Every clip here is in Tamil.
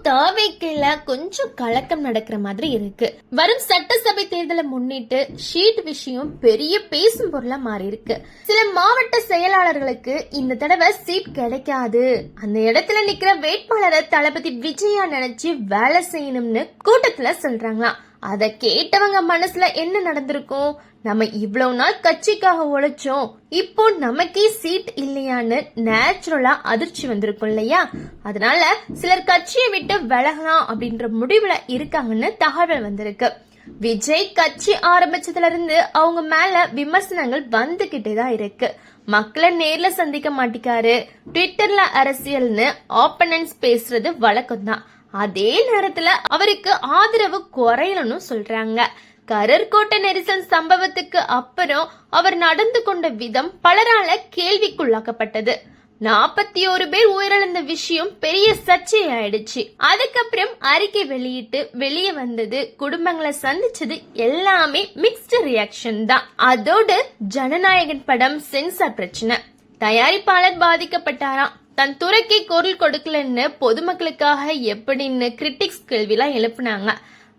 தாவேக்கையில கொஞ்சம் கலக்கம் நடக்கிற மாதிரி இருக்கு. வரும் சட்டசபை தேர்தலை முன்னிட்டு ஷீட் விஷயம் பெரிய பேசும் பொருளா மாறி இருக்கு. சில மாவட்ட செயலாளர்களுக்கு இந்த தடவை சீட் கிடைக்காது, அந்த இடத்துல நிக்கிற வேட்பாளரை தளபதி விஜயா நினைச்சு வேலை செய்யணும்னு கூட்டத்துல சொல்றாங்களாம். அத கேட்டவங்க மனசுல என்ன நடந்திருக்கும்? நம்ம இவ்வளவு நாள் கட்சிக்காக உழைச்சோம், இப்போ நமக்கே சீட் இல்லையான்னு நேச்சுரலா அதிர்ச்சி வந்திருக்கும் இல்லையா? அதனால சிலர் கட்சியை விட்டு விலகலாம் அப்படின்ற முடிவுல இருக்காங்கன்னு தகவல் வந்திருக்கு. விஜய் கட்சி ஆரம்பிச்சதுல இருந்து அவங்க மேல விமர்சனங்கள் வந்துகிட்டே தான் இருக்கு. மக்களை நேர்ல சந்திக்க மாட்டிக்காரு, ட்விட்டர்ல அரசியல்னு ஆப்பனன்ஸ் பேசுறது வழக்கம் தான். அதே நேரத்துல அவருக்கு ஆதரவு குறையலன்னு சொல்றாங்க. கரர்கோட்டை நெரிசல் சம்பவத்துக்கு அப்புறம் அவர் நடந்து கொண்ட விதம் பலரால கேள்விக்குள்ளாக்கப்பட்டது. 41 பேர் உயிரிழந்த விஷயம் பெரிய சர்ச்சையாயிடுச்சு. அதுக்கப்புறம் அறிக்கை வெளியிட்டு வெளியே வந்தது, குடும்பங்களை சந்திச்சது எல்லாமே மிக்ஸ்டு ரியாக்ஷன் தான். அதோடு ஜனநாயகன் படம் சென்சார் பிரச்சனை, தயாரிப்பாளர் பாதிக்கப்பட்டாராம். தன் துறைக்கு குரல் கொடுக்கலன்னு பொதுமக்களுக்காக எப்படின்னு கிரிட்டிக்ஸ் கேள்விலாம் எழுப்புனாங்க.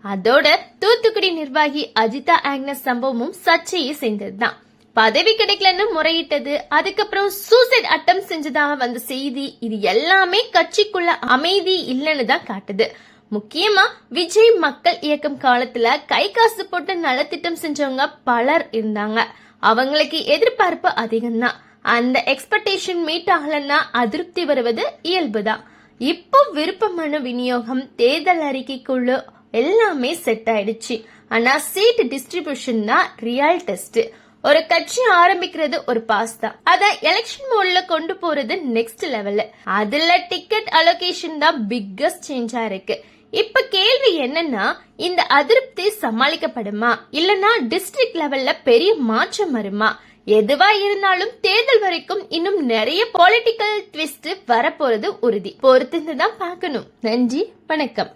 அதோட தூத்துக்குடி நிர்வாகி அஜிதா ஆக்னஸ் சம்பவமும் சர்ச்சையை சேர்ந்ததுதான். பதவி கிடைக்கலன்னு முறையிட்டது, அதுக்கப்புறம் சூசைட் அட்டம் செஞ்சதாக வந்த செய்தி, இது எல்லாமே கட்சிக்குள்ள அமைதி இல்லைன்னு தான் காட்டுது. முக்கியமா விஜய் மக்கள் இயக்கம் காலத்துல கை காசு போட்டு நலத்திட்டம் செஞ்சவங்க பலர் இருந்தாங்க. அவங்களுக்கு எதிர்பார்ப்பு அதிகம்தான். அந்த எக்ஸ்பெக்டேஷன் மீட் ஆகலன்னா அதிருப்தி வருவது இயல்புதான். இப்போ விருப்ப மனு விநியோகம், தேர்தல் அறிக்கைக்குழு எல்லாமே செட் ஆயிடுச்சு. ஆனா சீட் டிஸ்ட்ரிபியூஷன் தான் ரியல் டெஸ்ட். ஒரு கட்சி ஆரம்பிக்கிறது ஒரு பாஸ் தான், அத எலெக்ஷன் மோட்ல கொண்டு போறது நெக்ஸ்ட் லெவல். அதுல டிக்கெட் அலோகேஷன் தான் பிக்கஸ்ட் சேஞ்சா இருக்கு. இப்ப கேள்வி என்னன்னா, இந்த அதிருப்தி சமாளிக்கப்படுமா, இல்லனா டிஸ்ட்ரிக்ட் லெவல்ல பெரிய மாற்றம் வருமா? எதுவா இருந்தாலும் தேர்தல் வரைக்கும் இன்னும் நிறைய பொலிட்டிக்கல் ட்விஸ்ட் வரப்போறது உறுதி. பொறுத்திருந்துதான் பார்க்கணும். நன்றி, வணக்கம்.